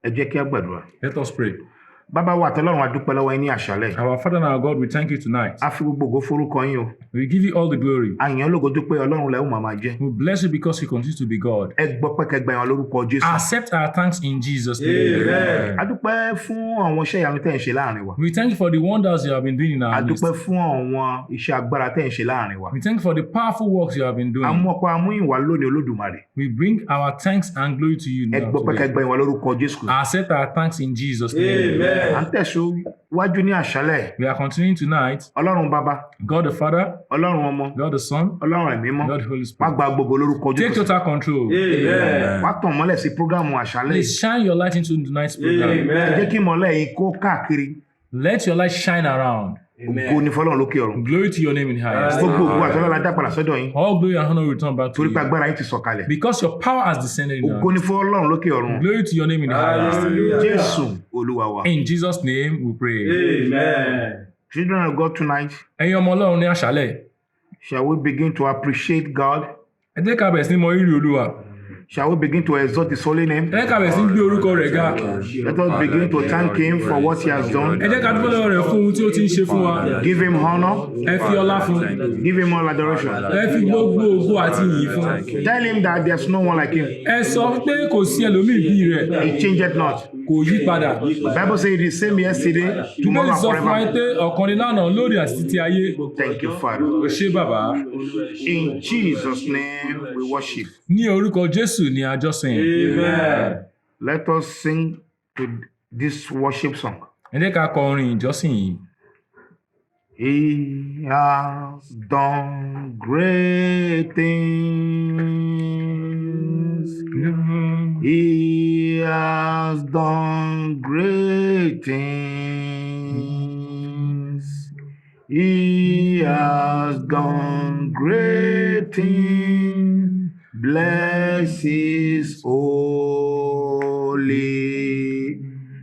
Ẹ jẹ́ kí a gbàdúrà. Let us pray. Bàbá wa àtọlọ́run a dúpẹ́ lọ́wọ́ yín ní àṣálẹ́. Our Father and our God, we thank you tonight. A fi gbogbo ògo forúkọ yín o. We give you all the glory. A yìn ọ́ lógo dúpẹ́ Ọlọ́run lẹ́ ó máa jẹ́. We bless you because you continue to be God. Ẹ gbọ́ pẹ́ kẹgbẹ́ wọn lórúkọ Jésù. Accept our thanks in Jesus' name. A dúpẹ́ fún àwọn iṣẹ́ ìyanu tẹ́ ń ṣe láàrin wa. We thank you for the wonders you have been doing in A our midst. dúpẹ́ fún àwọn iṣẹ́ agbára tẹ́ ń ṣe láàrin wa. We thank you for the powerful works you have been A doing. mú ọpẹ́ amúyìnwá lónìí Olódùmarè. We bring our thanks and glory to you Ẹ now gbọ́ pẹ́ today. kẹgbẹ́ wọn lórúkọ Jésù. Accept our thanks in Jesus' name. À ń tẹ̀síwájú ní àṣálẹ́. We are continuing tonight. Ọlọ́run Bàbá, God the Father, Ọlọ́run Ọmọ, God the Son, Ọlọ́run Ẹ̀mí Mímọ́. God the Holy Wá Spirit. gba gbogbo lórúkọ Take Jésù. total control. Wá tàn mọ́lẹ̀ sí prógámù àṣálẹ́. Please shine your light into tonight's program. Ẹ jẹ́ kí ìmọ́lẹ̀ yìí kó káàkiri. Let your light shine around. Ògo ni fọ́lọ́run lókè ọ̀run. Glory to your name in highest. Gbogbo ògo àtọ́lọ́lá dá padà sọ́dọ̀ yín. All glory and honor will return back to Torí pé you. agbára yín ti sọ̀kalẹ̀. Because your power has descended in Ògo us. ni fọ́lọ́run lókè ọ̀run. Glory to your name in highest. Jésù Olúwa wa. In Jesus' name we pray. Children of God tonight, Ẹ̀yin ọmọ Ọlọ́run ní àṣálẹ̀. shall we begin to appreciate God? Ẹ jẹ́ ká bẹ̀rẹ̀ sí ní mọ rírì Olúwa. Shall we begin to exalt His holy name? Ẹ jẹ́ ká bẹ̀rẹ̀ sí ní gbé orúkọ rẹ̀ ga. Let us begin to thank Him for what He has done. Ẹ jẹ́ ká dúpẹ́ lọ́wọ́ rẹ̀ fún ohun tí ó ti ń ṣe fún wa. Give Him honor. Ẹ fi ọlá fún un. Give Him all adoration. Ẹ fi gbogbo ògo àti ìyìn fún un. Tell Him that there's no one like Him. Ẹ sọ pé kò sí ẹlòmíì bí rẹ̀. He changed not. Kò yí padà. The Bible says it is the same yesterday, tomorrow Bíbélì and sọ fún wa forever. pé ọ̀kan ni lánàá lórí àti títí ayé. Thank you, Father. Ó ṣé bàbá. In Jesus' name we worship. Ní orúkọ Jésù ni a jọ́sìn. Let us sing to this worship song. Ẹ jẹ́ ká kọ orin ìjọsìn yìí. He has done great things. He has done great things. He has done great things. Bless His holy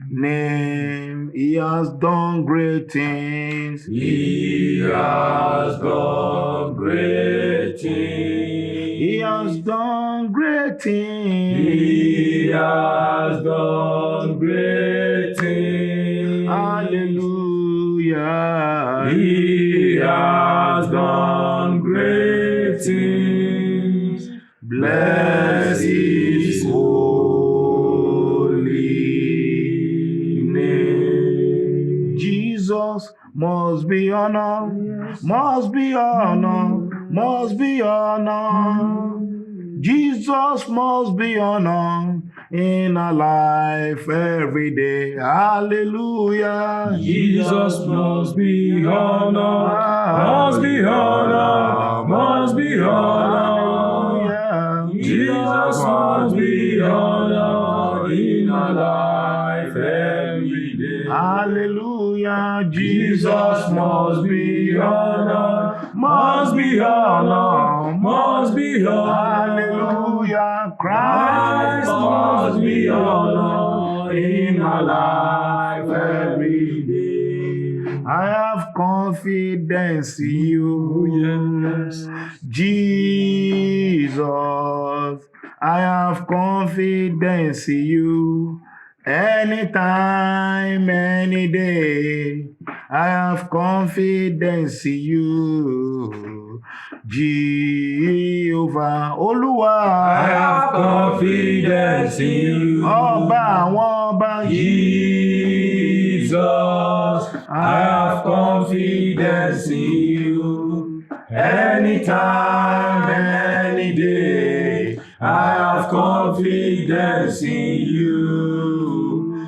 name. He has done great things. He has done great things. He has done great things. He has done great things. Hallelujah. He has done great things. Bless His holy name. Jesus must be honored, must be honored, must be honored. Jesus must be honored in our life every day. Hallelujah. Jesus must be honored, must be honored, must be honored. Hallelujah. Jesus must be honored in our life every day. Hallelujah. Jesus must be honored, must be honored, must be honored. Hallelujah. Christ must be honored in my life every day. I have confidence in you. Yes. Jesus, I have confidence in you. Anytime, any day, I have confidence in you. Jehovah, Olúwa, I have confidence in you. Ọba àwọn ọba. Jesus, I have confidence in you. Anytime, any day, I have confidence in you.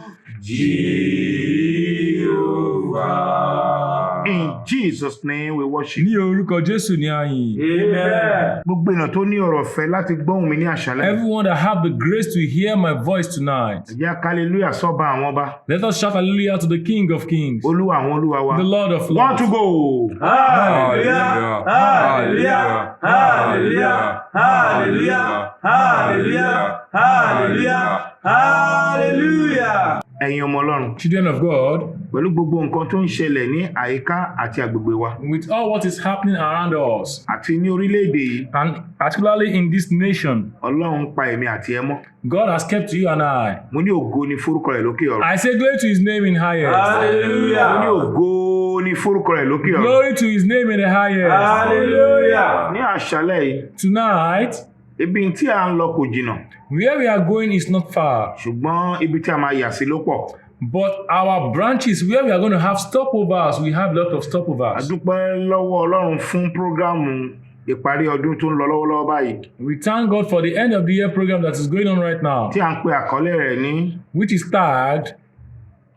Jehovah. In Jesus' name we worship. Ní orúkọ Jésù ni a yìn. Amen. Gbogbo èèyàn tó ní ọ̀rọ̀ fẹ́ láti gbóhùn mi ní àṣálẹ́. Everyone that have the grace to hear my voice tonight, Ẹ jẹ́ ká hallelujah sọ́ba àwọn ọba. let us shout hallelujah to the King of Kings, Olúwa àwọn olúwa wa. the Lord of Want Lords. to go. Hallelujah, hallelujah, hallelujah, hallelujah, hallelujah, hallelujah, hallelujah. ẹ̀yin ọmọ Ọlọ́run children of God, pẹ̀lú gbogbo nǹkan tó ń ṣẹlẹ̀ ní àyíká àti agbègbè wa with all what is happening around us, àti ní orílẹ̀-èdè yìí and particularly in this nation, Ọlọ́run pa èmi àti ẹ mọ́. God has kept you and I. Mo ní ògo ni forúkọ rẹ̀ lókè ọ̀run. I say glory to his name in highest. Mo ní Hallelujah. ògo ni forúkọ rẹ̀ lókè ọ̀run. Glory to his name in the highest. Hallelujah. Ní àṣálẹ́ yìí Tonight, ibi tí a ń lọ kò jìnnà where we are going is not far, ṣùgbọ́n ibi tí a máa yà sí ló pọ̀. but our branches where we are going to have stopovers, we have a lot of A stopovers. dúpẹ́ lọ́wọ́ Ọlọ́run fún prógrámù ìparí ọdún tó ń lọ lọ́wọ́lọ́wọ́ báyìí We thank God for the end of the year program that is going on right now, tí a ń pe àkọlé rẹ̀ ní which is tagged,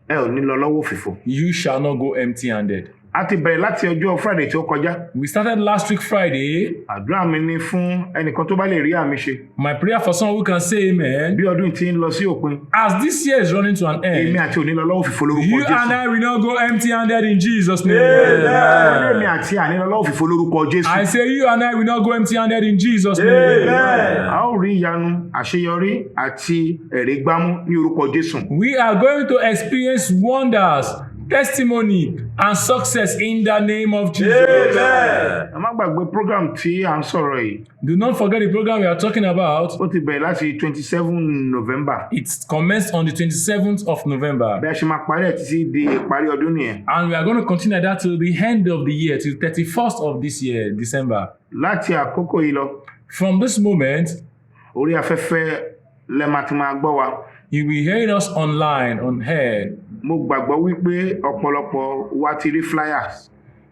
ẹ ò ní lọ lọ́wọ́ òfìfo. You Shall Not Go Empty-Handed. A ti bẹ̀rẹ̀ láti ọjọ́ Friday tí ó kọjá. We started last week Friday. Àdúrà mi ní fún ẹnìkan tó bá lè rí àmì ṣe. My prayer for someone who can say amen. Bí ọdún tí ń lọ sí òpin, As this year is running to an èmi end, àti òní lọ lọ́wọ́ òfìfo lórúkọ you Jésù. and I will not go empty-handed in Jesus' name. Èmi àti àní lọ lọ́wọ́ òfìfo lórúkọ Jésù. I say you and I will not go empty-handed in Jesus' name. Amen. A ó rí ìyanu, àṣeyọrí àti ẹ̀rí gbámú ní orúkọ Jésù. We are going to experience wonders, testimony, and success in the name of Jesus. Amen. Ẹ má gbàgbé program tí à ń sọ̀rọ̀ yìí. Do not forget the program we are talking about. Ó ti bẹ̀rẹ̀ láti 27 November. It's commenced on the 27th of November. Bí a ṣe máa parí ẹ̀ títí di ìparí ọdún nìyẹn. And we are going to continue that till the end of the year, till 31st of this year, December. Láti àkókò yìí lọ, From this moment, orí afẹ́fẹ́ lẹ máa ti máa gbọ́ wa. you'll be hearing us online, on air. Mo gbàgbọ́ wípé ọ̀pọ̀lọpọ̀ wa ti rí flyers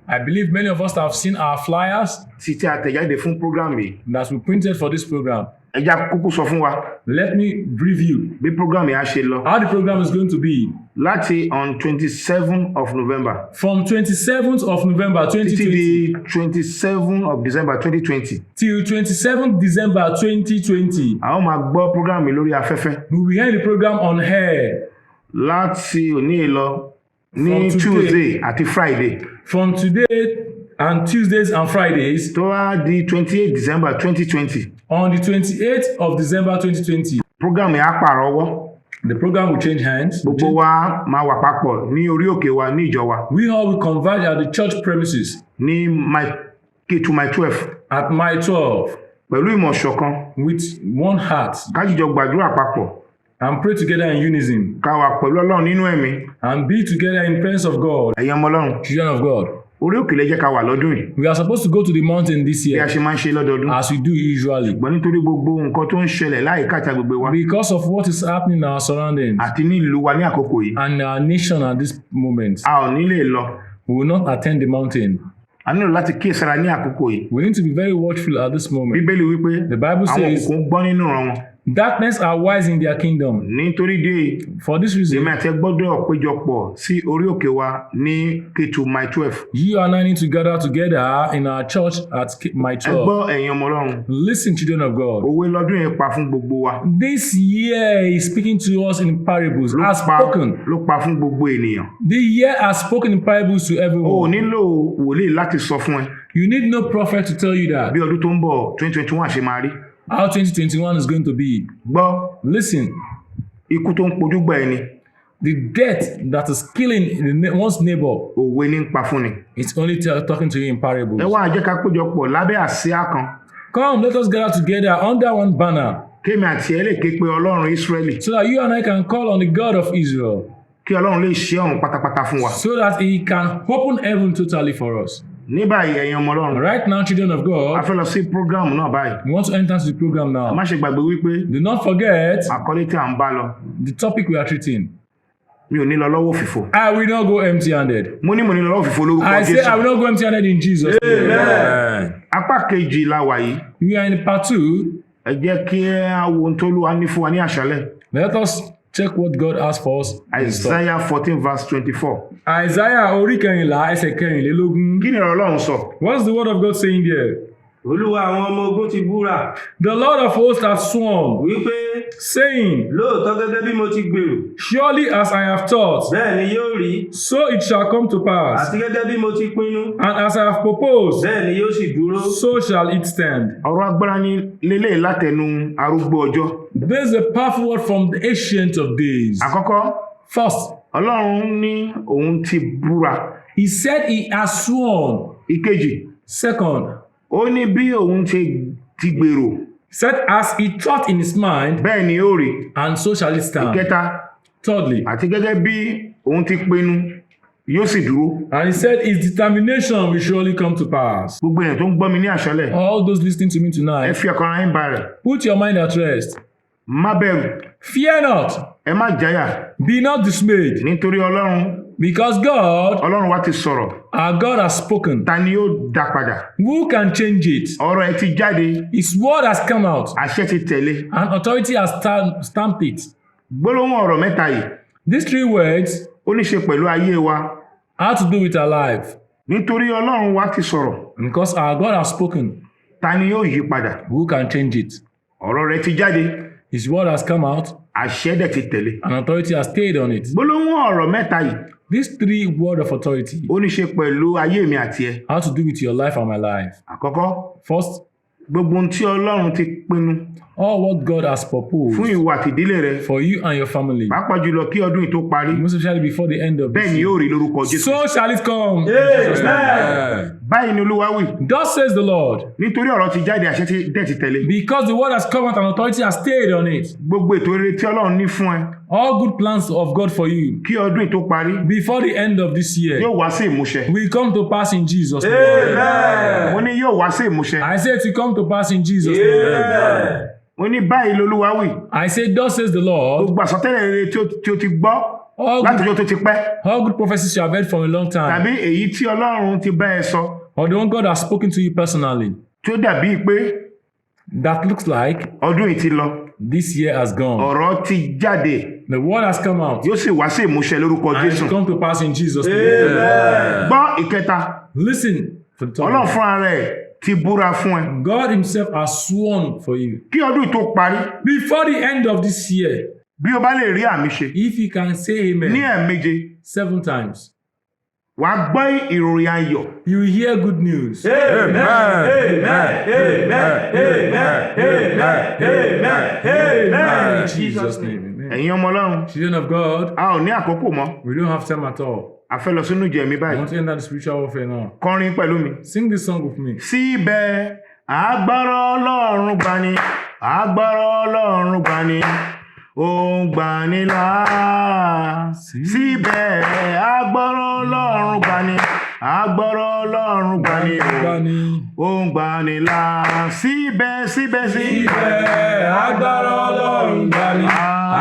I believe many of us have seen our flyers tí a tẹ̀jáde fún program yìí. that we printed for this program. Ẹ já kúkú sọ fún wa Let me review bí program yìí á ṣe lọ. how the program is going to be. Láti on 27 of November From 27th of November títí 2020 di 27 of December 2020. till 27th December 2020, A ó máa gbọ́ program yìí lórí afẹ́fẹ́ we will hear the program on air láti òní yìí lọ ní From today. Tuesday àti Friday from today and Tuesdays and Fridays tó wá di 28 December 2020. on the 28th of December 2020. Program yìí á pààrọwọ́. The program will change hands. Gbogbo wa máa wà papọ̀ ní orí òkè wa ní ìjọ wa We all will converge at the church premises ní K2 my 12 at Mile 12 pẹ̀lú ìmọ̀ ṣọ̀kan with one heart ká jíjọ gbàdúrà papọ̀ and pray together in unison ká wà pẹ̀lú Ọlọ́run nínú ẹ̀mí. and be together in presence of God, Ẹ̀yin ọmọ Ọlọ́run, children of God. orí òkè lẹ jẹ́ ká wà lọ́dún yìí We are supposed to go to the mountain this bí a year ṣe máa ń ṣe lọ́dọọdún. as we do usually Ṣùgbọ́n nítorí gbogbo nǹkan tó ń ṣẹlẹ̀ láyìíká àti agbègbè wa because of what is happening in our surroundings àti ní ìlú wa ní àkókò yìí, and our nation at this moment. a ò ní lè lọ. We will not attend the mountain. A nílò láti kíyèsára ní àkókò yìí. We need to be very watchful at this moment. Bíbélì wípé The Bible àwọn says, òkùnkùn gbọ́n nínú ìran wọn. darkness are wise in their kingdom. Nítorí dé èyí, For this reason, èmi àti ẹ gbọ́dọ̀ péjọpọ̀ sí orí òkè wa ní K2 my 12. you and I need to gather together in our church at Mile Ẹ gbọ́ 12. ẹ̀yin ọmọ Ọlọ́run, Listen, children of God. òwe lọ́dún yẹn pa fún gbogbo wa. This year is speaking to us in parables. Has spoken. Ló pa fún gbogbo ènìyàn. The year has spoken in parables to O ò everyone. nílò wòlíì láti sọ fún ẹ You need no prophet to tell you that bí ọdún tó ń bọ̀ 2021 ṣe máa rí. how 2021 is going to be. Gbọ́ Listen, ikú tó ń pojú gbà ẹni, the death that is killing one's neighbor, òwe ní ń pa fún ni. it's only talking to you in parables. Ẹ wá jẹ́ ká péjọpọ̀ lábẹ́ àsíá kan. Come, let us gather together under one banner Kémi àti ẹ lè ké pe Ọlọ́run Ísírẹ́lì so that you and I can call on the God of Israel kí Ọlọ́run lè ṣe ọ̀run pátápátá fún wa. so that he can open heaven totally for us. Ní báyìí ẹ̀yin ọmọ Ọlọ́run, Right now, children of a God, fẹ́ lọ sí prógráàmù náà báyìí. we want to enter into the program Má now. ṣe gbàgbé wípé Do not forget àkọlé tí à ń bá lọ, the topic we are treating. mi ò ní lọ lọ́wọ́ òfìfo. I will not go empty-handed. Mo ní lọ lọ́wọ́ òfìfo lórúkọ I say I will Jésù. not go empty-handed in Jesus' name. Amen. Apá kejì la wà yìí. We are in part 2. Ẹ jẹ́ kí a wo ohun tó Olúwa ní fún wa ní àṣálẹ́. Let us check what God has for us. Isaiah 14 verse 24. Isaiah orí kẹrìnlá ẹsẹ̀ kẹrìnlélógún. Kí ni ọ̀rọ̀ Ọlọ́run sọ? What's the word of God saying there? Olúwa àwọn ọmọ ogun ti búra The Lord of hosts has sworn, wípé saying, lóòótọ́ gẹ́gẹ́ bí mo ti gbèrò surely as I have thought, bẹ́ẹ̀ ni yóò rí so it shall come to pass. àti gẹ́gẹ́ bí mo ti pinnu And as I have proposed, bẹ́ẹ̀ ni yóò sì dúró. so shall it stand. Ọ̀rọ̀ agbára ni lélẹ̀ látẹnu arúgbó ọjọ́. This is a powerful word from the ancient of days. Àkọ́kọ́, First, Ọlọ́run ní òun ti búra. he said he has sworn. Ìkejì, Second, ó ní bí òun ti gbèrò, he said as he thought in his mind, bẹ́ẹ̀ ni ó rí. and so shall it stand. Ìkẹta, Thirdly, àti gẹ́gẹ́ bí òun ti pinnu, yóò sì dúró. and he said his determination will surely come to pass. Gbogbo èèyàn tó ń gbọ́ mi ní àṣálẹ̀, All those listening to me ẹ tonight, fi ọkàn ara yín balẹ̀. put your mind at rest. Má bẹ̀rù, Fear not, ẹ má jáyà, be not dismayed, nítorí because God, Ọlọ́run wa ti sọ̀rọ̀. our God, has spoken. Ta ni yóò dá padà? Who can change it? Ọ̀rọ̀ ẹ ti jáde, His word has come out, àṣẹ ti tẹ̀lé. and authority has stamped it. Gbólóhùn ọ̀rọ̀ mẹ́ta yìí, These three words ó ní ṣe pẹ̀lú ayé wa. have to do with our life. Nítorí Ọlọ́run wa ti sọ̀rọ̀. Because our God has spoken, Ta ni yóò yí padà? who can change it? Ọ̀rọ̀ rẹ ti jáde, His word has come out, àṣẹ dẹ̀ ti tẹ̀lé. and authority has stayed on it. Gbólóhùn ọ̀rọ̀ mẹ́ta yìí, These three words of authority ó ní ṣe pẹ̀lú ayé mi àti ẹ. have to do with your life and my life. Àkọ́kọ́, First, gbogbo ohun tí Ọlọ́run ti pinnu all what God has fún proposed ìwọ àti ìdílé rẹ, for you and your family, pàápàá jùlọ kí ọdún yìí tó parí, most especially before the end of bẹ́ẹ̀ this ni year. yóò rí lórúkọ Jésù. So shall it come. Amen. Báyìí ni Olúwa wí, Thus says the Lord, nítorí ọ̀rọ̀ ti jáde, àṣẹ dẹ̀ ti tẹ̀lé. because the word has come out and authority has stayed on it. Gbogbo ètò rere tí Ọlọ́run ní fún ẹ All good plans of God for you kí ọdún yìí tó parí before the end of this year yóò wá sí ìmúṣẹ. will come to pass in Jesus' name. Amen. Mo ní yóò wá sí ìmúṣẹ. I say to come to pass in Jesus' name. Amen. Mo ní báyìí lolúwa wí, I say, thus says the Lord, gbogbo àsọtẹ́lẹ̀ rere tí o ti gbọ́ all láti good, ọjọ́ tó ti pẹ́, all good prophecies you have heard from a long time, tàbí èyí tí Ọlọ́run ti bá ẹ sọ or the one God has spoken to you personally, tí ó dàbí pé that looks like ọdún yìí ti lọ, this year has gone. ọ̀rọ̀ ti jáde, The word has come out yóò sì wá sí ìmúṣẹ lórúkọ and it Jésù. will come to pass in Jesus' name. Amen. Gbọ́ ìkẹta, Listen for the Ọlọ́run time. fúnra rẹ̀ ti búra fún ẹ God himself has sworn for you. kí ọdún yìí tó parí, Before the end of this year, bí o bá lè rí àmì ṣe if you can say ní amen ẹ̀ẹ̀méje, 7 times, wàá gbọ́ ìròyìn ayọ̀. you will hear good news. Amen. Amen. Amen. Amen. Amen. In Jesus' name, amen. Ẹ̀yin ọmọ Ọlọ́run, Children of God, a ò ní àkókò mọ́, we don't have time at all. a fẹ́ lọ sínú ìjọ ẹ̀mí I báyìí. want to enter the spiritual warfare now. Kọrin pẹ̀lú mi. Sing this song with me. Síbẹ̀ agbára Ọlọ́run gbani, agbára Ọlọ́run gbani, ó ń gbani là. Síbẹ̀ agbára Ọlọ́run gbani, agbára Ọlọ́run gbani, ó ń gbani là. Síbẹ̀ Síbẹ̀, agbára Ọlọ́run gbani,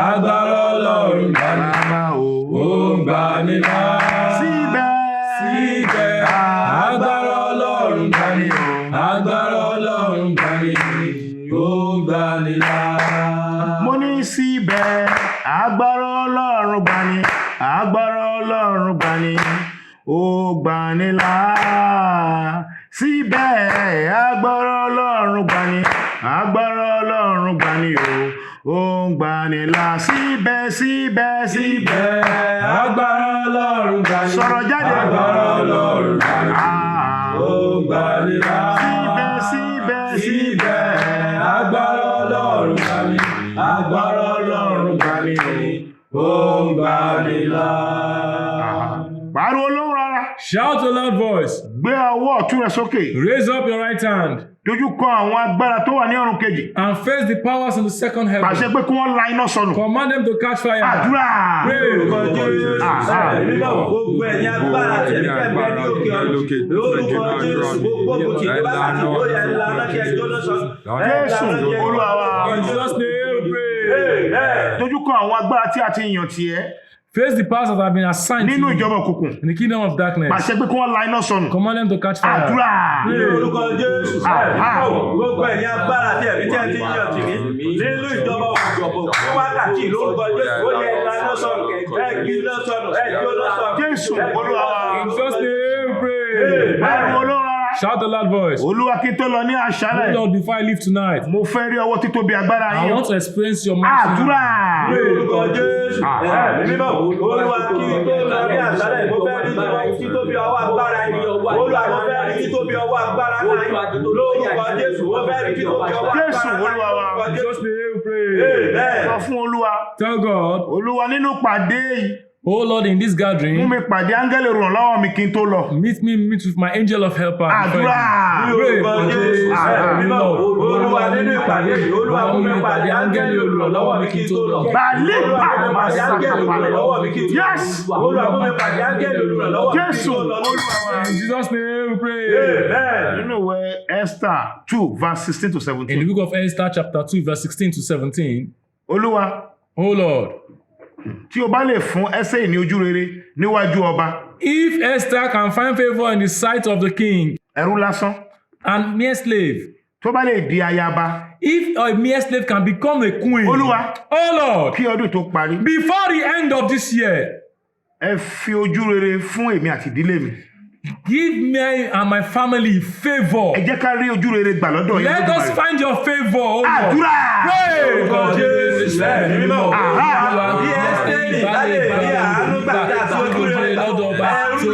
agbára Ọlọ́run gbani, ó ń gbani là. Síbẹ̀, agbára Ọlọ́run gbani, agbára Ọlọ́run gbani, ó ń gbani là. Mo ní síbẹ̀ agbára Ọlọ́run gbani, agbára Ọlọ́run gbani, ó gbani là. Síbẹ̀ agbára Ọlọ́run gbani, agbára Ọlọ́run gbani, ó ń gbani là. Síbẹ̀ Agbára Ọlọ́run gbani, sọ̀rọ̀ jáde. agbára Ọlọ́run gbani, ó ń gbani là. Síbẹ̀ agbára Ọlọ́run gbani, agbára Ọlọ́run gbani, ó ń gbani là. pariwo lóhùn rárá. Shout a loud voice. Gbé ọwọ́ ọ̀tún rẹ sókè. Raise up your right hand Dojú kọ àwọn agbára tó wà ní ọ̀run kejì. and face the powers in the second Pàṣẹ heaven. pé kí wọ́n la iná sọnù. Command them to catch fire. Àdúrà. Lórúkọ Jésù. Gbogbo ẹ̀yin agbára tẹ̀lé kẹ́kẹ́ ní òkè ọ̀run. Lórúkọ Jésù. Gbogbo òkè tó bá láti bóyá ńlá lọ́kẹ́ jóná sọ. Jésù Olúwa wa. In Jesus' name we pray. Dojú kọ àwọn agbára tí a ti yàn tiẹ̀ Face the powers that have been assigned to nínú you ìjọba òkùnkùn. in the kingdom of darkness. Pàṣẹ pé kí wọ́n la iná sọnù. Command them to catch fire. Àdúrà. Lórúkọ Jésù. Gbogbo ẹ̀yin agbára tẹ̀lé tí a ti yàn tì mí. Nínú ìjọba òjọ̀bọ̀ fún wákàtí lórúkọ Jésù. Ó yẹ ìlànà sọnù. Ẹ̀gbin lọ́sọnù. Ẹ̀jọ́ lọ́sọnù. Jésù Olúwa wa. In Jesus' name we pray. Pariwo lóhùn rárá. Shout a loud voice. Olúwa kí n tó lọ ní àṣálẹ̀. Lord, before I leave tonight, Mo fẹ́ rí ọwọ́ títóbi agbára I yín. want to experience your mighty hand. Àdúrà. Lórúkọ Jésù. Mímọ́, Olúwa kí n tó lọ ní àṣálẹ̀, mo fẹ́ rí títóbi ọwọ́ agbára yín. Olúwa, mo fẹ́ rí títóbi ọwọ́ agbára náà yín. Lórúkọ Jésù, mo fẹ́ rí títóbi ọwọ́ agbára Jésù Olúwa wa. náà yín. Jesus name we pray. Sọ Amen. fún Olúwa. Tell God, Olúwa nínú pàdé yìí. oh Lord, in this Mú gathering, mi pàdé áńgẹ́lì ìrànlọ́wọ́ mi kí n tó lọ. meet with my angel of helper. Àdúrà. Lórúkọ Jésù. Mímọ́, Olúwa nínú ìpàdé yìí, Olúwa mú mi pàdé áńgẹ́lì olùrànlọ́wọ́ mi kí n tó lọ. Bàálí Olúwa mú mi pàdé áńgẹ́lì olùrànlọ́wọ́ mi kí n tó lọ. Yes. Olúwa mú mi pàdé áńgẹ́lì olùrànlọ́wọ́ mi kí n Jésù tó lọ. Olúwa wa. In Jesus' name we pray. Amen. Nínú ìwé Esther 2 verse 16 to In the 17. book of Esther, chapter 2, verse 16 to 17, Olúwa, oh Lord, tí o bá lè fún Ẹ́sẹ̀ ní ojú rere níwájú ọba, if Esther can find favor in the sight of the king ẹrú lásán, and mere slave, tó bá lè di ayaba, if a mere slave can become a queen, Olúwa, oh Lord, kí ọdún tó parí, before the end of this year, ẹ fi ojú rere fún èmi àti ìdílé mi. give me and my family favor. Ẹ jẹ́ ká rí ojú rere gbà lọ́dọ̀ yín. Let us find your favor, oh Lord. Àdúrà. Pray. Lórúkọ Jésù. Mímọ́, Aha. bí Ẹ́sítérì bá lè rí àánú gbà àti ojú rere lọ́dọ̀ ọba, ẹrú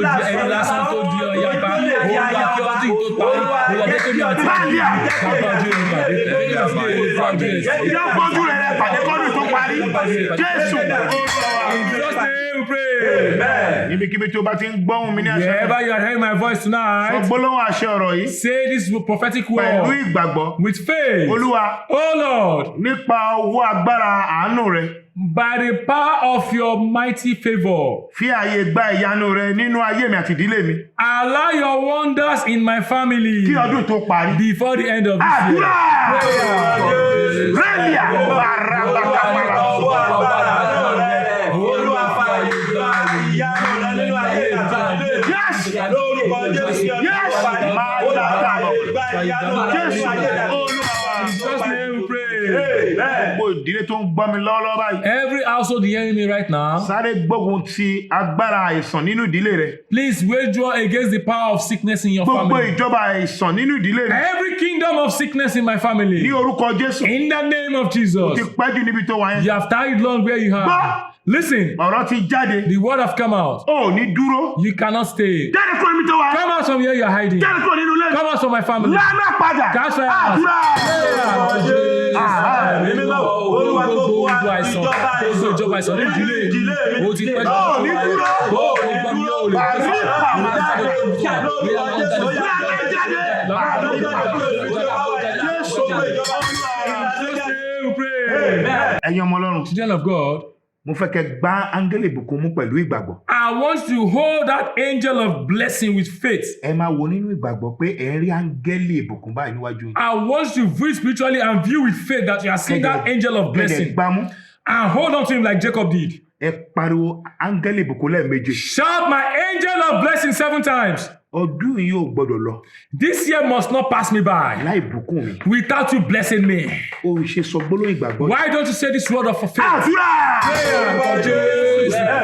lásán tó di ọ̀yàbá, olúwa kí ọdún yìí tó parí, olúwa jẹ́ kí mi àti ìdílé bàbá ojú rere pàdé. Ìjọ fojú rere pàdé kọ́dún tó parí. Jésù Olúwa wa. In Jesus' name we pray. Amen. Níbikíbi tí o bá ti ń gbọ́hùn mi ní àṣẹ. Wherever you are hearing my voice Sọ tonight, gbólóhùn àṣẹ ọ̀rọ̀ yìí say this prophetic pẹ̀lú word ìgbàgbọ́. with faith. Olúwa, Oh Lord, nípa owó agbára àánú rẹ, by the power of your mighty favor, fi ààyè gba ìyanu rẹ nínú ayé mi àti ìdílé mi. allow your wonders in my family Kí ọdún tó parí. before the end of this year. Àdúrà. Rẹ́líà bàràbàkàbàrà. Ọwọ́ agbára náà rẹ̀, Olúwa fa ìgbà ìyanu rẹ̀ nínú ayé àti ìdílé mi. Yes. Lórúkọ Jésù. Yes. Olúwa fa ìgbà ìyanu rẹ̀ nínú Jésù ayé àti Olúwa wa. In Jesus' name we pray. Amen. Gbogbo ìdílé tó ń gbọ́ mi lọ́wọ́lọ́wọ́ báyìí. Every household hearing me right now, Sáré gbógun ti agbára àìsàn nínú ìdílé rẹ. please wage war against the power of sickness in your Gbogbo family. ìjọba àìsàn nínú ìdílé rẹ. Every kingdom of sickness in my Ní family. orúkọ Jésù. In the name of Ti Jesus. pẹ́ jù níbi tó wà yẹn. You have tarried long where you are. Listen, Ọ̀rọ̀ ti jáde. the word have come out. O ò ní dúró. You cannot stay. Jáde kúrò níbi tó wà yẹn. Come out from where you are hiding. Jáde kúrò nínú ilé. Come out from my family. Lánàá padà. Catch fire. Àdúrà. Olúwa gbogbo ìjọba àìsàn ní ìdílé mi. O ti pẹ́ jù. Ó ní dúró. Ó ní gbọ́ mi, ó lè Àrí gbọ́. pàmò jáde. Jáde. Lánàá jáde. We pray. Ẹ̀yin ọmọ Ọlọ́run, Children of God, mo fẹ́ kẹ́ gbá áńgẹ́lì ìbùkún mú pẹ̀lú ìgbàgbọ́. I want to hold that angel of blessing with faith. Ẹ máa wo nínú ìgbàgbọ́ pé ẹ ń rí áńgẹ́lì ìbùkún báyìí níwájú yín. I want to view spiritually and view with faith that you are seeing that angel of Kẹ́dẹ̀ blessing gbámú. and hold on to him like Jacob did. Ẹ pariwo áńgẹ́lì ìbùkún lẹ́ẹ̀méje. Shout my angel of blessing 7 times. Ọdún yìí ò gbọ́dọ̀ lọ This year must not pass me by láì bùkún mi. without you blessing me. O ṣe sọ gbólóhùn ìgbàgbọ́. Why don't you say this word of faith? Àdúrà!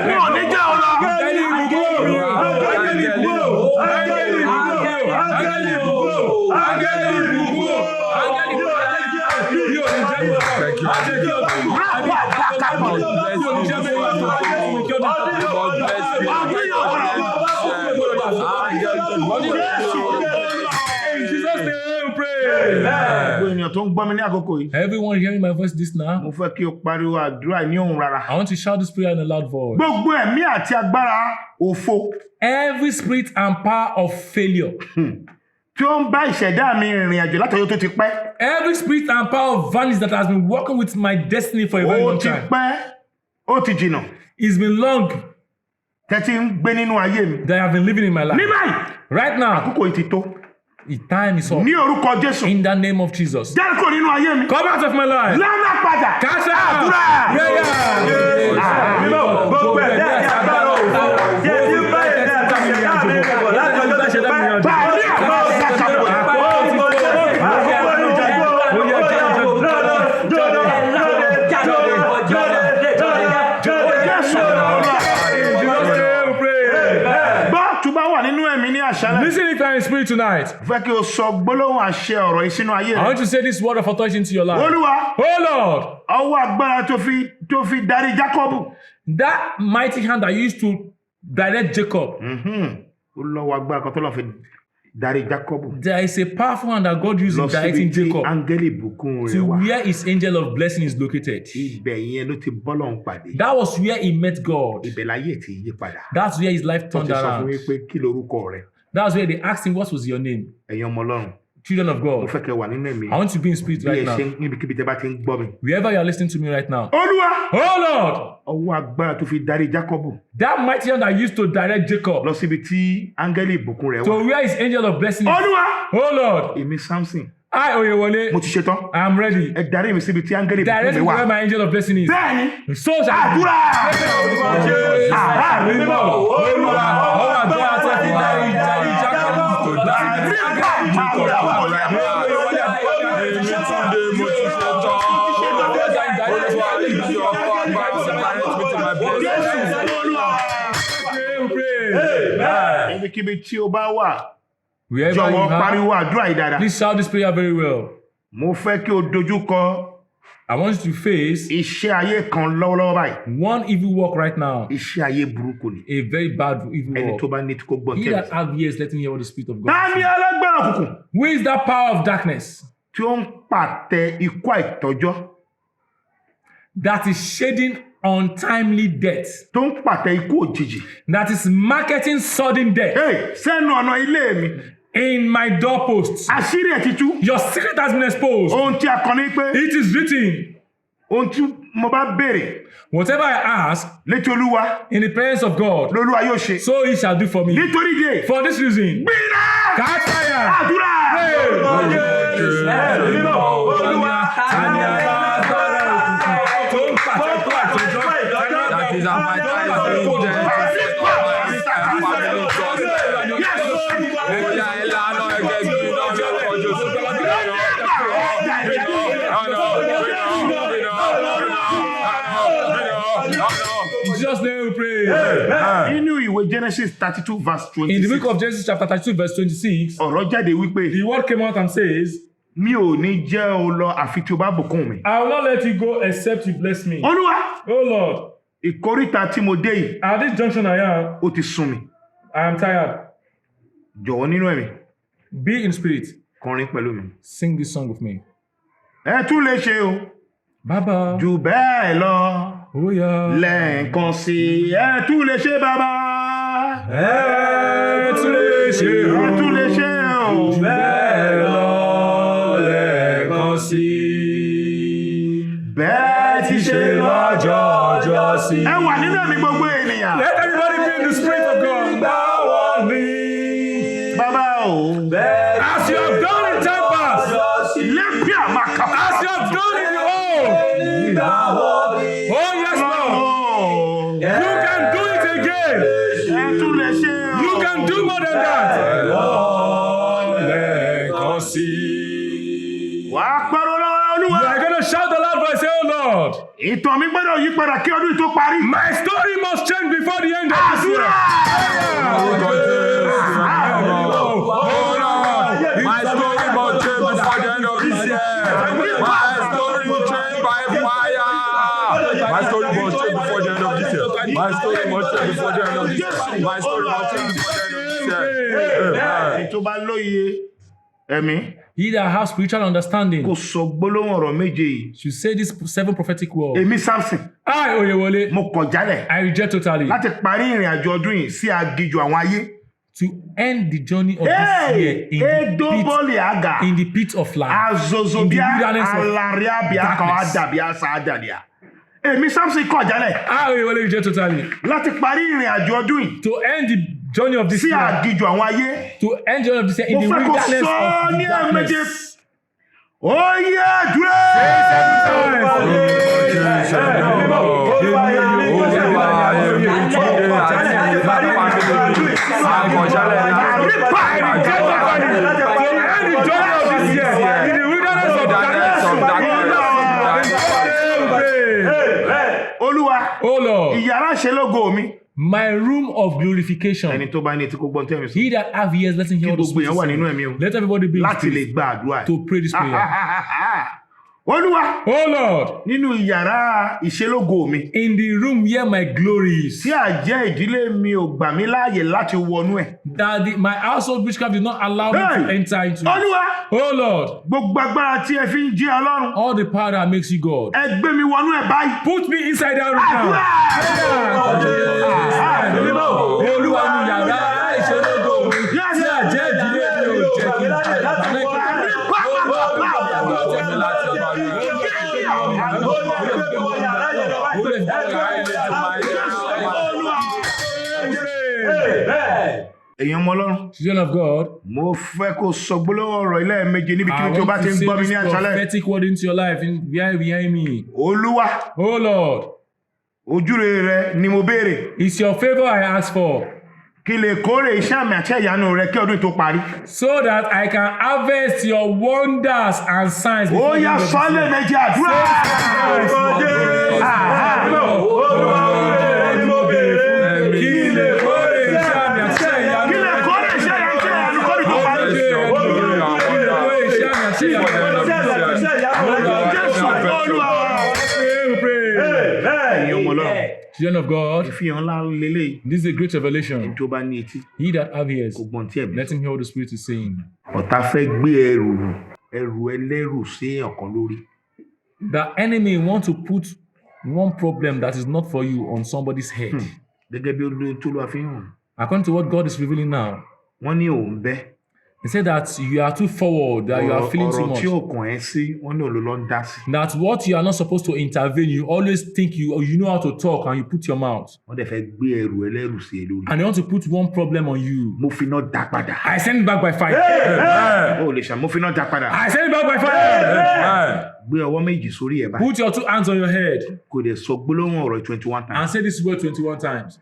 Wọ́n ní jẹ́ ọ̀la. Áńgẹ́lì ìbùkún mi, áńgẹ́lì ìbùkún, áńgẹ́lì ìbùkún, áńgẹ́lì ìbùkún, áńgẹ́lì ìbùkún, áńgẹ́lì ìbùkún. Mi ò ní jẹ́ ìbùkún. Áńgẹ́lì ìbùkún. In Jesus' name we pray. Gbogbo ènìyàn tó ń gbọ́ mi ní àkókò yìí. Everyone hearing my voice this now, Mo fẹ́ kí o pariwo àdúrà ní ohùn rárá. I want to shout this prayer in a loud voice. Gbogbo ẹ̀mí àti agbára òfo Every spirit and power of failure, tí ó ń bá ìṣẹ̀dá mi rìnrìn àjò látọjọ́ tó ti pẹ́. every spirit and power of vanity that has been working with my destiny for a very Ó long ti time, pẹ́, ó ti jìnà. it's been long Tẹ́tí ń gbé nínú ayé mi. that I have been living in my Ní life. báyìí, Right now, àkókò yìí ti tó. the time is up. Ní orúkọ Jésù. In the name of Jesus. Jáde kúrò nínú ayé mi. Come out of my life. Lánàá padà. Catch out. Àdúrà. Gbogbo ẹ̀dá àti agbára òfò. Jẹ́ tí bá ẹ̀dá àti agbára mi bọ̀ láti ọjọ́ tó ti pẹ́. Bàálí àbá ọ̀sán ṣàpò. Gbọ́ tún bá wà nínú ẹ̀mí ní àṣẹ. àṣálẹ̀. Listen if you are in spirit tonight. Fẹ́ kí o sọ gbólóhùn àṣẹ ọ̀rọ̀ yìí sínú ayé I rẹ̀. want to say this word of authority into your life. Olúwa, Oh Lord, ọwọ́ agbára tó fi darí Jákọ́bù. that mighty hand that used to direct Jacob, Ó lọ́wọ́ agbára kan tó lọ́ fi darí Jákọ́bù. there is a powerful hand that God used in Lọ síbi directing tí Jacob áńgẹ́lì ìbùkún rẹ̀ to wà. where his angel of blessing is located. Ibẹ̀ yẹn ló ti bọ́lọ̀ ń pàdé. That was where he met God. Ibẹ̀ láyé ti yí padà. That's where his life Wọ́n turned ti sọ fún around. mi pé kí lorúkọ rẹ̀. That's where they asked him, what was your name? Ẹ̀yin ọmọ Ọlọ́run. Children of Mo God. fẹ́ kẹ́ wà nínú ẹ̀mí. I want to be in spirit Bí right ẹ now. ṣe níbikíbi tẹ́ bá ti ń gbọ́ mi. Wherever you are listening to me right now. Olúwa, Oh Lord, ọwọ́ agbára tó fi darí Jákọ́bù that mighty hand that used to direct Jacob lọ síbi tí áńgẹ́lì ìbùkún rẹ̀ wà. to where his angel of blessing is. Olúwa, Oh Lord, èmi Samson, I Oyewole, mo ti ṣetán. I am ready. Ẹ darí mi síbi tí áńgẹ́lì ìbùkún Direct mi me to wà. where my angel of blessing is. Bẹ́ẹ̀ni, So shall it be. àdúrà. Mímọ́, Olúwa, ọwọ́ àdúrà tó fi darí Jacob to Ibikíbi tí o bá wà, Wherever you jọ̀wọ́ are, pariwo àdúrà yìí dáadáa. please shout this prayer very well. Mo fẹ́ kí o dojú kọ I want you to face iṣẹ́ ayé kan lọ́wọ́lọ́wọ́ báyìí. one evil work right now. Iṣẹ́ ayé burúkú ni. A very bad evil Ẹni tó work. bá ní tí kò gbọ́ He tẹ̀lé. that have ears, let him hear what the Spirit of God Ta ni says. alágbára òkùnkùn Who is that power of darkness tí ó ń pàtẹ ikú àìtọ́jọ́, that is shading untimely death, tó ń pàtẹ ikú òjijì? that is marketing sudden death Hey, sẹ́nu ọ̀nà ilé mi, in my doorposts? àṣírí ẹ̀ ti tú. Your secret has been exposed. Ohun tí a kọ ní pé It is written, ohun tí mo bá béèrè whatever I ask létí Olúwa in the presence of God, lolúwa yóò ṣe. so he shall do for me. Nítorí dé, For this reason, gbìnà catch fire. àdúrà. That is how my In Jesus' name we pray. Nínú ìwé Genesis 32 verse In the 26, book of Genesis chapter 32 verse 26, ọ̀rọ̀ jáde wípé the word came out and says, mi ò ní jẹ́ o lọ àfi tí o bá bùkún mi. I will not let you go except you bless me. Olúwa, Oh Lord, ìkóríta tí mo dé yìí, at this junction I am, ó ti sún mi. I am tired. Jọ̀wọ́ nínú ẹ̀mí, Be in spirit. kọrin pẹ̀lú mi. Sing this song with me. Ẹ tún lè ṣe o, Baba, jù bẹ́ẹ̀ lọ. oh yeah. Lẹ́ẹ̀kan sí i, ẹ tún lè ṣe bàbá. Ẹ tún lè ṣe o. Ẹ tún lè ṣe o. Bẹ́ẹ̀ lọ lẹ́ẹ̀kan sí i. Bẹ́ẹ̀ ti ṣe lọ́jọ́ ọjọ́ sí. Ẹ wà nínú ẹ̀mí gbogbo ènìyàn. Let everybody be in the spirit of God. Bàbá o. As you have done in time past, Lẹ́bí àmàkà. as you have done in the old. Oh yes, Lord. You can do it again. Ẹ tún lè ṣe o. You can do more than that. Lẹ́ẹ̀kan sí i. Wà á pariwo lọ́wọ́ You Olúwa. are going to shout the loud voice, say, oh Lord, Ìtàn mi gbọ́dọ̀ yí padà kí ọdún yìí tó parí. my story must change before the end of this year. My story must change before the end of this year. My story will change by fire. My story must change before the end of this year. My story must change before the end of this year. My story must change before the end of this year. Tó bá lóye ẹ̀mí, He that has spiritual understanding kò sọ gbólóhùn ọ̀rọ̀ méje yìí. should say these 7 prophetic words. Èmi Samson, I, Oyewole, mo kọ̀ jálẹ̀ I reject totally láti parí ìrìn àjò ọdún yìí sí aginjù àwọn ayé. to end the journey of this year Edoboli aga. in the pit of life. Azozo In the bíá wilderness of alaria bíá kan darkness. àdàbí àṣà àdàdìá. Èmi Samson kọ̀ jálẹ̀ I, Oyewole, reject totally láti parí ìrìn àjò ọdún yìí to end the journey of this sí year. aginjù àwọn ayé. To end the journey of this year in Mo the fẹ́ kó wilderness sọ of ní the ẹ̀ẹ̀méje. darkness. Ó yẹ àdúrà. Oh Lord, yàrá ìṣelógo mi. My room of glorification. Ẹni tó bá ní etí kó gbọ́n tẹ́mi sọ. He that have ears, let him Kí hear the gbogbo Spirit èèyàn wà nínú say. ẹ̀mí o. Let everybody be in Láti lè spirit gba àdúrà. to pray this prayer. Olúwa, Oh Lord, nínú yàrá ìṣelógo mi. in the room where my glory is, Tí àjẹ́ ìdílé mi ò gbà mí láàyè láti wọnú ẹ̀. that my household witchcraft did not allow me to Hey! enter into it. Olúwa, Oh Lord, gbogbo agbára tí ẹ fi ń jẹ́ Ọlọ́run. all the power that makes you God, Ẹ gbé mi wọnú ẹ̀ báyìí. put me inside that room now. Olúwa ní yàrá ìṣelógo mi, tí àjẹ́ ìdílé mi ò jẹ́ kí n Èèyàn ọmọ Ọlọ́run, Children of God, mo fẹ́ kó sọ gbólóhùn ọ̀rọ̀ ilé méje níbikíbi I tí o bá want ti to ń say gbọ́ mi ní this àṣálẹ̀. prophetic word into your life behind me. Olúwa, Oh Lord, ojúrere rẹ ni mo béèrè. it's your favor I ask for, Kí lè kórè iṣẹ́ àmì àti ìyanu rẹ kí ọdún tó parí. so that I can harvest your wonders and signs. Ó before the yá end of this sọ́lé year. méje àdúrà. Kí lè kórè iṣẹ́ àmì àti iṣẹ́ ìyanu Kí lè rẹ. kórè iṣẹ́ àmì àti ìyanu kí ọdún tó parí. Kí lè kórè iṣẹ́ àmì àti ìyanu rẹ. Jésù Olúwa wa. Èèyàn ọmọ Ọlọ́run, Children of God, ìfihàn ńlá lélẹ́yìí. this is a great revelation. Tó bá ní etí, He that have ears, kò gbọ́n tí ẹ̀mí. let him hear what the Spirit is saying. Ọ̀tá fẹ́ gbé ẹrù ẹlẹ́rù sí ọ̀kan lórí. The enemy want to put one problem that is not for you on somebody's head. Gẹ́gẹ́ bí olóyún tó lọ́ọ́ fi hàn. According to what God is revealing now, Wọ́n ní òun bẹ́. he said that you are too forward, that you are feeling too Ọ̀rọ̀ tí much. ò kàn ẹ́ sí, wọ́n ní òun ló ń dá sí. That what you are not supposed to intervene, you always think you know how to talk and you put your mouth. Wọ́n dẹ̀ fẹ́ gbé ẹrù ẹlẹ́rù sí ẹ lórí. And they want to put one problem on you. Mo fi iná dá padà. I send it back by fire. Ó lè ṣá, mo fi iná dá padà. I send it back by fire. Gbé ọwọ́ méjì sórí ẹ̀ báyìí. Put your two hands on your head Kò dẹ̀ sọ gbólóhùn ọ̀rọ̀ 21 times. and say this word 21 times.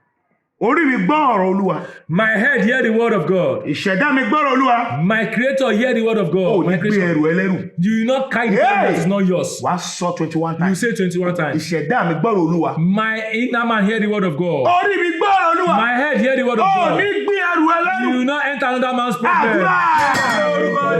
Orí mi gbọ́ ọ̀rọ̀ Olúwa. My head hear the word of God. Ìṣẹ̀dá mi gbọ́rọ̀ Olúwa. My creator hear the word of Ó God. ní My gbé creator. ẹrù ẹlẹ́rù. You will not carry the thing that is not yours. Wàá sọ 21 You times. say 21 times. Ìṣẹ̀dá mi gbọ́rọ̀ Olúwa. My inner man hear the word of God. Orí mi gbọ́rọ̀ Olúwa. My head hear the word of Ó God. ní gbé ẹrù ẹlẹ́rù. You will not enter another man's problem. Àdúrà.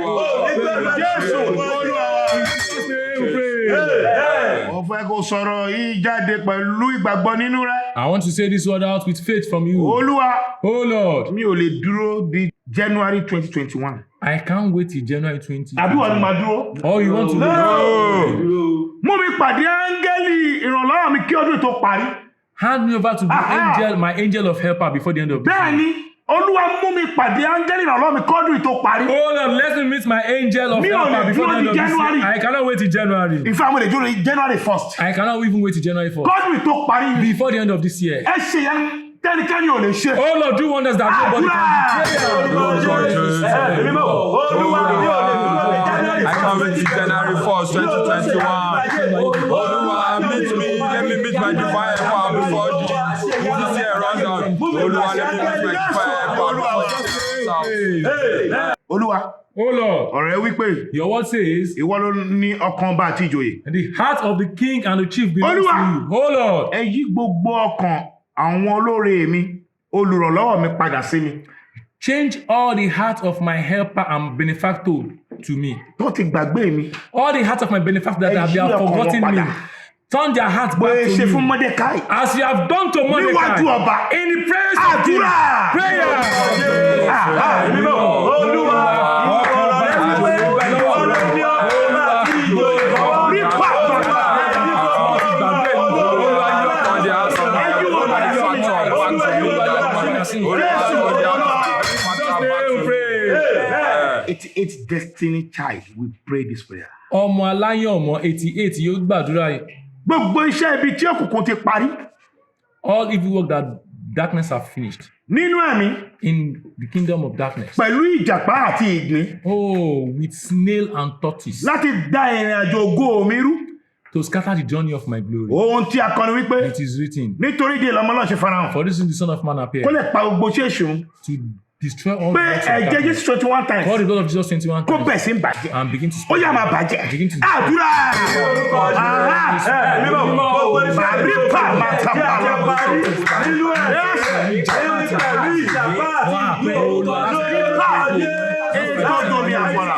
Jésù Olúwa wa. Mo fẹ́ kó sọ̀rọ̀ yìí jáde pẹ̀lú ìgbàgbọ́ nínú rẹ. I want to say this word out with faith from you. Olúwa, Oh Lord, mi ò lè dúró di January 2021. I can't wait till January 20. Àbí wọ́n ni màá dúró. Or you want to wait? Mú mi pàdé áńgẹ́lì ìrànlọ́wọ́ mi kí ọdún tó parí. Hand me over to the angel, my angel of helper before the end of the year. Bẹ́ẹ̀ni, Olúwa mú mi pàdé áńgẹ́lì ìrànlọ́wọ́ mi kí ọdún tó parí. Oh Lord, let me meet my angel of Mi ò lè helper before the dúró end di of this January. year. I cannot wait till January. In fact, mo lè dúró di January 1st. I cannot even wait till January 4th. Kọ́dún tó parí. Before the end of this year. Ẹ ṣe yẹn tẹ́nikẹ́ni ò lè ṣe. Oh Lord, do wonders that nobody can do. I can't wait till January 1st, 2021. Olúwa, meet me. Let me meet my divine helper before this year runs out. Olúwa, let me meet my divine helper before this year runs out. Olúwa, Oh Lord, ọ̀rọ̀ ẹ wípé your word says, ìwọ ló ní ọkàn ọba àti ìjòyè. and the heart of the king and the chief belongs to Olúwa. you. Oh Lord, Ẹ yí gbogbo ọkàn àwọn olóore mi, olùrànlọ́wọ́ mi padà sí mi. change all the heart of my helper and benefactor to me. Tó ti gbàgbé mi. All the heart of my benefactor that Ẹ have yí been ọkàn wọn forgotten me. padà. Turn their heart Bó back ṣe to fún me. Mọ́dékáì. As you have done to Mordecai. Níwájú ọba. In the presence of king. Àdúrà. Prayer. Orí pàtó. It's destiny child. We pray this prayer. Ọmọ aláyànmọ́ 88 yóò gbàdúrà yìí. Gbogbo iṣẹ́ ibi tí òkùnkùn ti parí. All evil work that darkness have finished Nínú ẹ̀mí. in the kingdom of darkness. Pẹ̀lú ìjàpá àti ìgbín. Oh, with snail and tortoise. Láti dá ìrìn àjò ògo mi rú. to scatter the journey of my glory. ohun tí a kọ ni wípé It is written, nítorí ìdí èlò ọmọ Ọlọ́run ṣe farahàn for this reason the Son of Man kó appeared lè pa gbogbo iṣẹ́ èṣù to destroy all pé the works of ẹ̀jẹ̀ darkness. Jésù 21 times Call the blood of Jesus 21 kó times bẹ̀ sí ń bàjẹ́ and begin to ó speak. yá máa bàjẹ́ Begin to àdúrà mímọ́ gbogbo iṣẹ́ Bàbí pa máa ta tí a ti pa parí nínú ẹ̀jẹ̀ nínú ìtẹ̀lú ìjàmbá àti ìgbó lórí ìpàdé ìtọ́jú mi àgbọ̀là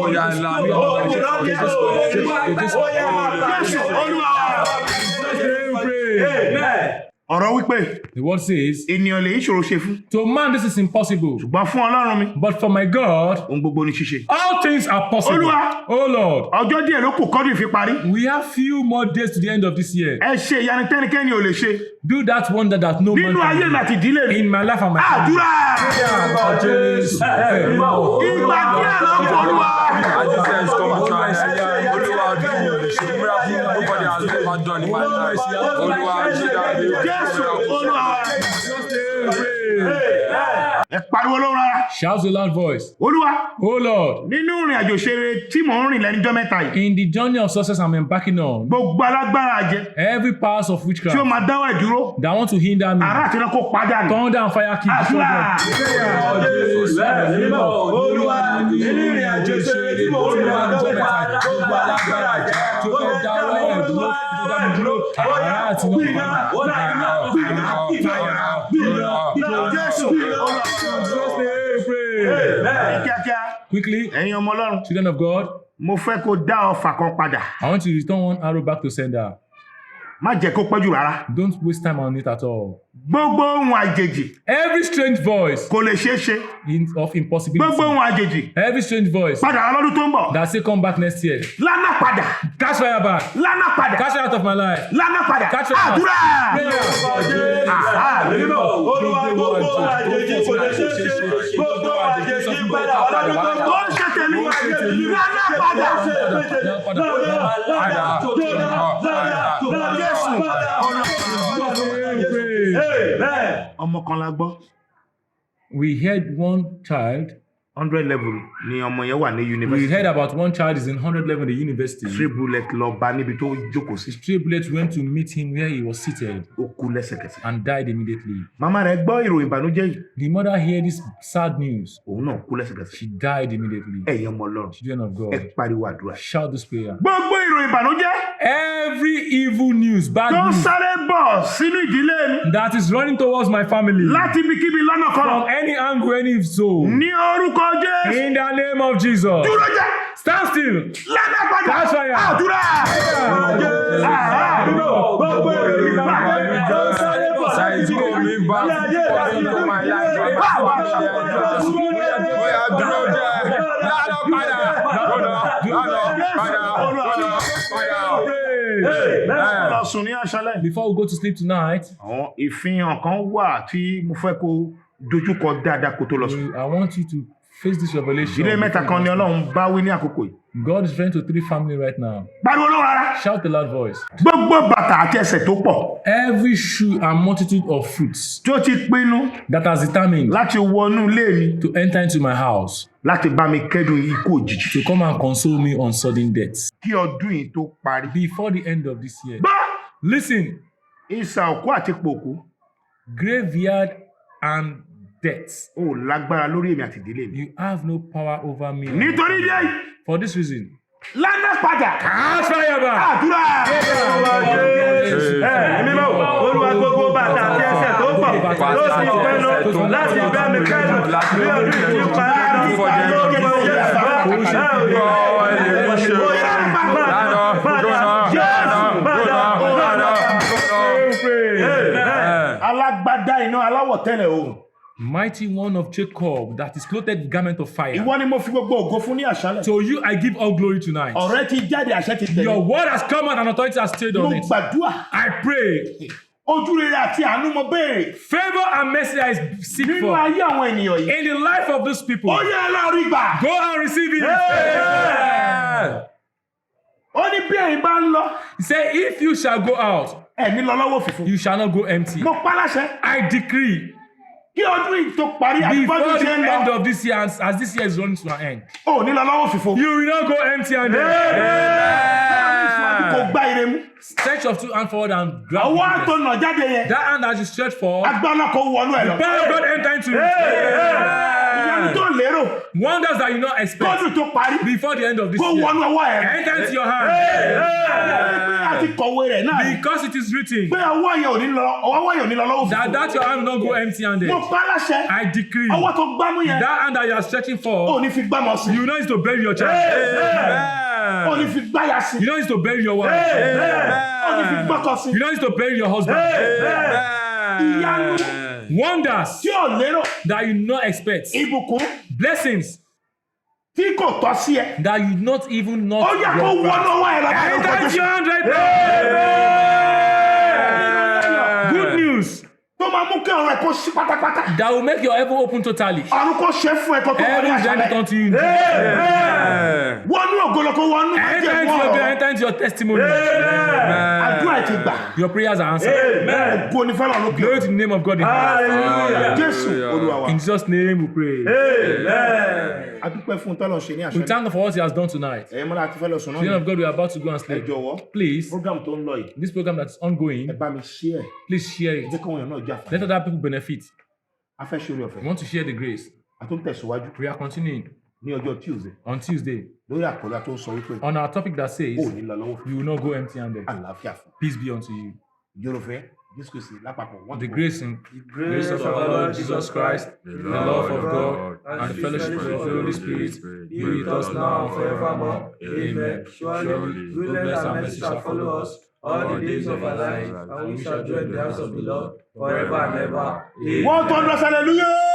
Oya ńlá mi ọ̀rọ̀ Jésù. Jésù Olúwa ọ̀rọ̀ wípé The word says, ènìyàn lè ìṣòro ṣe fún to man this is impossible, ṣùgbọ́n fún Ọlọ́run mi but for my God, ohun gbogbo ni ṣíṣe all things are possible. Olúwa. Oh Lord, ọjọ́ díẹ̀ ló kù kọ́dún ìfi parí we have few more days to the end of this year. ẹ ṣe ìyanu tẹ́nikẹ́ni ò lè ṣe Do that wonder that no man nínú ayé can mi àti ìdílé mi do in my life and my family. àdúrà Jésù. ìgbà díẹ̀ ló kù Olúwa As this year is coming to an end, Olúwa do the miracle nobody has ever done in my life. Olúwa do that Jésù miracle. Olúwa ẹ pariwo lóhùn rárá Shout with a loud voice. Olúwa Oh Lord, nínú ìrìn àjò ṣeré tí mò ń rìn lẹ́nujọ́ mẹ́ta yìí in the journey of success I'm embarking on, gbogbo alágbára àjẹ́ every powers of tí ó witchcraft máa dáwọ́ ìdúró that want to hinder me, ará àti iná kó padà nù thunder and fire keep destroy àdúrà them. Olúwa nínú ìrìn àjò ṣeré tí mo rí lọ́jọ́ mẹ́ta gbogbo alágbára jẹ́ tó fẹ́ dá ọwọ́ ẹ̀ dúró tó dá mi dúró àrá àti Jésù kíákíá Quickly, ẹ̀yin ọmọ Ọlọ́run children of God, mo fẹ́ kó dá ọfà kan padà I want to return one arrow back to sender. má jẹ́ kó pẹ́ jù rárá Don't waste time on it at all. gbogbo ohun àjèjì Every strange voice kò lè ṣeé ṣe of impossibility, gbogbo ohun àjèjì every strange voice padà wá lọ́dún tó ń bọ̀ that say come back next year, lánà padà catch fire back, lánà padà catch fire out of my life. lánà padà Catch fire. àdúrà Olúwa gbogbo àjèjì kò lè ṣe é ṣe gbogbo àjèjì padà wá lọ́dún tó ń bọ̀. ó ń ṣe tèmi lánà padà ọmọ kan la gbọ́ We heard one child, 100 level ni ọmọ yẹn wà ní we university heard about one child is in 100 level in the university. 3 bullet lọ bá níbi tó jókòó sí Stray bullets went to meet him where he was seated ó kú lẹ́sẹ̀kẹsẹ̀ and died immediately. màmá rẹ̀ gbọ́ ìròyìn ìbànújẹ́ yìí The mother heard this sad news. òun náà kú lẹ́sẹ̀kẹsẹ̀ She died immediately. ẹ̀yin ọmọ Ọlọ́run Children of ẹ God, pariwo àdúrà shout this prayer. gbogbo ìròyìn ìbànújẹ́ Every evil news, bad tó ń news sáré bọ̀ sínú ìdílé mi that is running towards my family láti ibikíbi lọ́nà kan from any angle, any soul, ní orúkọ Jésù in the name of Jesus, dúró jẹ́ stand still. lánà padà Catch fire. àdúrà Gbogbo ìròyìn ìbànújẹ́ tó ń sáré bọ̀ Ṣáìtì kò mí bá into my life. Oya dúró jẹ́ lánà padà lọ sùn ní àṣálẹ́ Before we go to sleep tonight, àwọn ìfihàn kan wà tí mo fẹ́ kó dojúkọ dáadáa kó tó lọ sùn I want you to face this revelation. ìdílé mẹ́ta kan ni Ọlọ́run bá wí ní àkókò yìí God is referring to 3 families right now. pariwo lóhùn rárá Shout the loud voice. gbogbo bàtà àti ẹsẹ̀ tó pọ̀ Every shoe and multitude of fruits tí ó ti pinnu that has determined láti wọnú ilé mi to enter into my house, láti bá mi kẹ́dùn ikú òjijì to come and console me on sudden death. kí ọdún yìí tó parí. Before the end of this year. gbọ́ Listen, ìsà òkú àti pòkú graveyard and death. ò lágbára lórí èmi àti ìdílé mi. You have no power over me. nítorí ilé yìí For this reason, lánà padà catch fire back. àdúrà. mímọ́ Olúwa gbogbo bàtà àti ẹsẹ̀ tó pọ̀ ló sì pinnu láti bá mi kẹ́dùn bí ọdún yìí parí alágbádá iná aláwọ̀ tẹ́lẹ̀ oòrùn. Mighty one of Jacob that is clothed with garment of fire. ìwọ ni mo fi gbogbo ògo fún ní àṣálẹ̀. To you I give all glory tonight. ọ̀rẹ́ ti jáde àṣẹ ti Your tẹ̀lé. word has come out and authority has stayed mo on it. gbàdúrà I pray. ojú rere àti àánú mo béèrè Favor and mercy I seek nínú for ayé àwọn ènìyàn yìí. in the life of these people. ó yẹ ẹ lọ rí gbà. Go and receive it. ó ní bí ẹ̀yin bá ń lọ He said, if you shall go out, ẹ̀mí lọ lọ́wọ́ fìfún. you shall not go empty. mo pa láṣẹ I decree, kí ọdún yìí tó parí before àgbọ̀dún the ṣe ń end lọ of this year, as this year is running to an end, ò ní lọ lọ́wọ́ fìfún. you will not go empty handed. kò gbá ire mú. Stretch your two hands forward and grab Ọwọ́ the tó nà jáde yẹn. that hand that you stretch for. Agbára kò wọnú ẹ̀ lọ. Power of God enter into it. Ìyanu tó lérò. Wonders that you not expect Kọ́dún tó parí. before the end of this Kó year. wọnú ọwọ́ ẹ̀. Enter into your hand. Pé a ti kọ̀wé rẹ̀ náà. Because it is written Pé ọwọ́ yẹn ò ní lọ lọ́wọ́ fún. that your hand will not go empty handed. Mo pa láṣẹ. I decree Ọwọ́ tó gbámú yẹn. that hand that you are stretching Ò for, ní fi gbámọ̀ sí. you know it's to bury your child. Ò ní fi gbáya sí. You know it's to bury your wife. Ò ní fi gbọ́kọ̀ sí. You know it's to bury your husband. Ìyanu Wonders tí ò lérò. that you not expect. Ìbùkún Blessings tí kò tọ́ sí ẹ. that you not even know. Ó yẹ kó wọnú ọwọ́ ẹ̀ lọ́wọ́. Enter into your hand right now. Good news Tó máa mú kí ọ̀rọ̀ ẹ̀ kó ṣí pátápátá. that will make your heaven open totally. Ọ̀run kó ṣe fún ẹ kó tó wọlé Heaven then àṣálẹ́. turn to you. Wọnú ògolo kó wọnú Enter májèmú into your ọ̀rọ̀. enter into your testimony. Àdúrà ẹ̀ ti gbà. Your prayers are answered. Ògo ni fẹ́ràn lókè. Glory to the name of God in heaven. Jésù Olúwa wa. In Jesus' name we pray. A dúpẹ́ fún tọ́lọ̀ ṣe ní We àṣálẹ́. thank God for what He has done tonight. Ẹ̀yin mọ́lá ti fẹ́ lọ sùn náà. Children of God, we are about to go and Ẹ sleep. jọ̀wọ́. Please, Program tó ń lọ yìí. this program that is ongoing, Ẹ bá mi share. please share Ẹ it. jẹ́ káwọn èèyàn náà jà fún. Let other people benefit. A fẹ́ ṣe orí We ọ̀fẹ́. want to share the grace. A tún tẹ̀síwájú We are continuing ní ọjọ́ Tuesday on Tuesday lórí àkọ́lá tó ń sọ wípé on our topic that ó says, ní lọ lọ́wọ́ fún you will not go empty handed. àlàáfíà fún. Peace be unto you. Yorùfẹ́ Jésù Kristi lápapọ̀ wọ́n The ti grace of our Lord Jesus Christ, the love of God, and the fellowship of the Holy Spirit be with us now and forevermore. Amen. Surely, goodness and mercy shall follow us all the days of our life, and we shall dwell in the house of the Lord forever and ever. Amen. Wọ́n tó ń lọ sálẹ̀ lúyẹ́.